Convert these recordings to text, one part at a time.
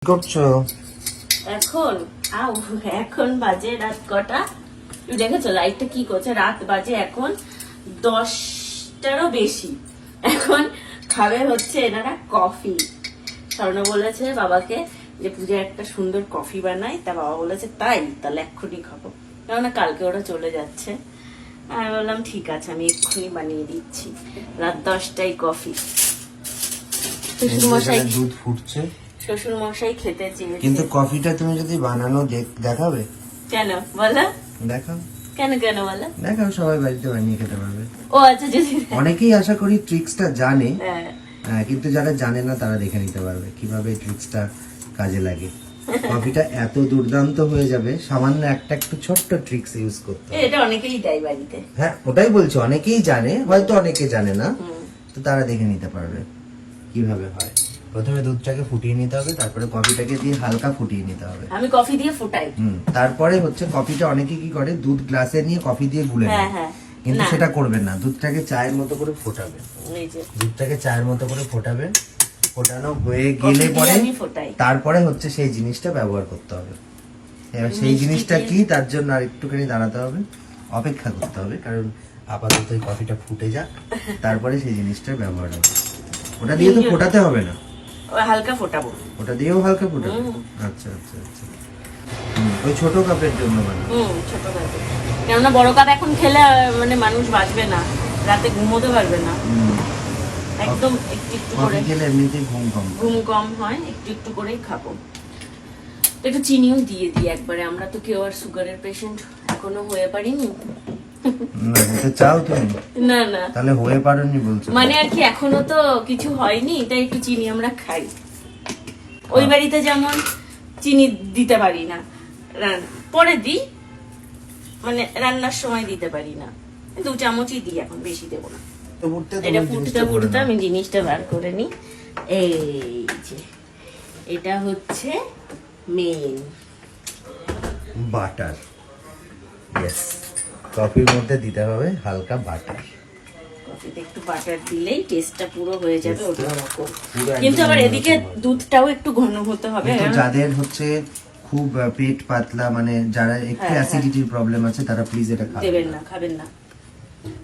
করছো এখন এখন বাজে রাত কটা দেখেছো লাইটটা কি করছে, রাত বাজে এখন 10টারও বেশি। এখন খাবে হচ্ছে এনারা কফি। স্বর্ণ বলেছে বাবাকে যে পূজা একটা সুন্দর কফি বানাই, তা বাবা বলেছে তাই, তাহলে এক্ষুনি খাবো, কেননা কালকে ওরা চলে যাচ্ছে। আমি বললাম ঠিক আছে, আমি এক্ষুনি বানিয়ে দিচ্ছি। রাত 10টায় কফি। শ্বশুর মশাই দুধ ফুটছে, শ্বশুর মশাই খেতে চেয়েছে। কিন্তু কফিটা তুমি যদি বানানো দেখাবে? কেন বলো? দেখাও। কেন বলো? দেখাও, সবাই বাড়িতে বানিয়ে খেতে পারবে। ও আচ্ছা, যদি অনেকেই আশা করি ট্রিক্সটা জানে, হ্যাঁ। কিন্তু যারা জানে না তারা দেখে নিতে পারবে কিভাবে ট্রিক্সটা কাজে লাগে। কফিটা এত দুর্দান্ত হয়ে যাবে, সামান্য একটা একটু ছোট্ট ট্রিক্স ইউজ করতে হবে। এটা অনেকেই দেয় বাড়িতে। হ্যাঁ, ওটাই বলছি, অনেকেই জানে, হয়তো অনেকে জানে না, তো তারা দেখে নিতে পারবে কিভাবে হয়। প্রথমে দুধটাকে ফুটিয়ে নিতে হবে, তারপরে কফিটাকে দিয়ে হালকা ফুটিয়ে নিতে হবে। আমি কফি দিয়ে ফুটাই। তারপরে হচ্ছে কফিটা অনেকে কি করে, দুধ গ্লাসে নিয়ে কফি দিয়ে গুলে নেয়। হ্যাঁ, কিন্তু না। সেটা করবেন না, দুধটাকে চায়ের মতো করে ফোটাবে। এই যে দুধটাকে চায়ের মতো করে ফোটাবে, ফোটানো হয়ে কফি গেলে দিয়ে পরে আমি ফোটাই। তারপরে হচ্ছে সেই জিনিসটা ব্যবহার করতে হবে। এবার সেই জিনিসটা কি, তার জন্য আর একটুখানি দাঁড়াতে হবে, অপেক্ষা করতে হবে, কারণ আপাতত এই কফিটা ফুটে যাক, তারপরে সেই জিনিসটার ব্যবহার হবে। ওটা দিয়ে তো ফোটাতে হবে না, ওই হালকা ফোটাবো। ওটা দিয়েও হালকা ফোটাবে। আচ্ছা আচ্ছা আচ্ছা, ওই ছোট কাপের জন্য মানে? ছোট কাপে, কেননা বড় কাপ এখন খেলে মানে মানুষ বাঁচবে না, রাতে ঘুমোতে পারবে না। একদম একটু একটু করে খেলে এমনিতেই ঘুম কম হয়, একটু একটু করেই খাবো। একটু চিনিও দিয়ে দিই একবারে, আমরা তো কেউ আর সুগারের পেশেন্ট এখনো হয়ে পারিনি। না, হতে চাও তুমি? না না, তাহলে হয়ে পারোনি বলছো? মানে আর কি, এখনো তো কিছু হয়নি, তাই একটু চিনি আমরা খাই। ওই বাড়িতে যেমন চিনি দিতে পারি না, পরে দিই, মানে রান্নার সময় দিতে পারি না, 2 চামচই দিই, এখন বেশি দেবো না। এটা ফুটতে ফুটতে আমি জিনিসটা বার করে নিই। এই যে এটা হচ্ছে মেন বাটার। ইয়েস, কফির মধ্যে দিতে হবে হালকা বাটার। কফিতে একটু বাটার দিলেই টেস্টটা পুরো হয়ে যাবে অন্যরকম। পুরো কিন্তু একদম আবার এদিকে অন্যরকম। দুধটাও একটু ঘন হতে হবে। কিন্তু যাদের হচ্ছে খুব পেট পাতলা, মানে যারা একটু অ্যাসিডিটির প্রবলেম আছে, তারা প্লিজ এটা দেবেন না, খাবেন না,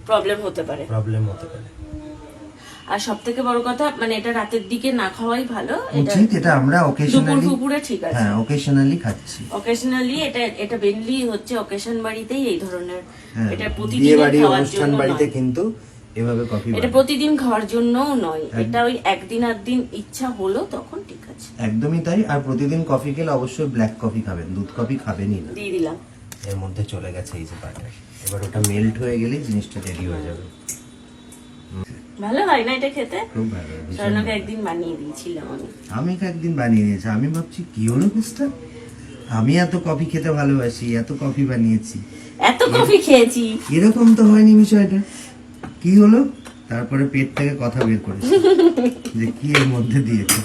প্রবলেম হতে পারে। আর সব থেকে বড় কথা, মানে এটা রাতের দিকে না খাওয়াই ভালো। উচিত, এটা আমরা অকেশনালি, দুপুরে ঠিক আছে, হ্যাঁ অকেশনালি খাচ্ছি। অকেশনালি এটা মেইনলি হচ্ছে অকেশন বাড়িতেই এই ধরনের। এটা প্রতিদিন বিয়ে বাড়ি, খাওয়ার অনুষ্ঠান জন্য বাড়িতে নয়। কিন্তু এভাবে কফি এটা প্রতিদিন খাওয়ার জন্যও নয়, এটা ওই একদিন আধদিন ইচ্ছা হলো তখন ঠিক আছে। একদমই তাই। আর প্রতিদিন কফি খেলে অবশ্যই ব্ল্যাক কফি খাবেন, দুধ কফি খাবেনই না। দিয়ে দিলাম। এর মধ্যে চলে গেছে এই যে বাটার, এবার ওটা মেল্ট হয়ে গেলেই জিনিসটা রেডি হয়ে যাবে। ভালো হয় না এটা খেতে? খুব ভালো, ভীষণ স্বর্ণকে ভালো। একদিন বানিয়ে দিয়েছিলাম আমি। আমি একদিন বানিয়ে দিয়েছি, আমি ভাবছি কি হলো কেসটা, আমি এত কফি খেতে ভালোবাসি, এত কফি বানিয়েছি, এত কফি খেয়েছি, এরকম তো হয়নি বিষয়টা, কি হলো? তারপরে পেট থেকে কথা বের করেছি যে কি এর মধ্যে দিয়েছে।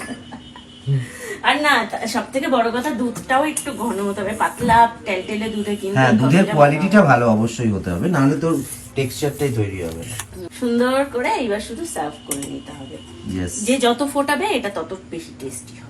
আর না, সব থেকে বড় কথা, দুধটাও একটু ঘন হতে হবে, পাতলা টেলটেলে দুধে কিন্তু হ্যাঁ, দুধের কোয়ালিটিটা ভালো অবশ্যই হতে হবে, নাহলে তোর টেক্সচারটাই তৈরি হবে না। সুন্দর করে এইবার শুধু সার্ভ করে নিতে হবে। ইয়েস, যে যত ফোটাবে এটা তত বেশি টেস্টি হবে।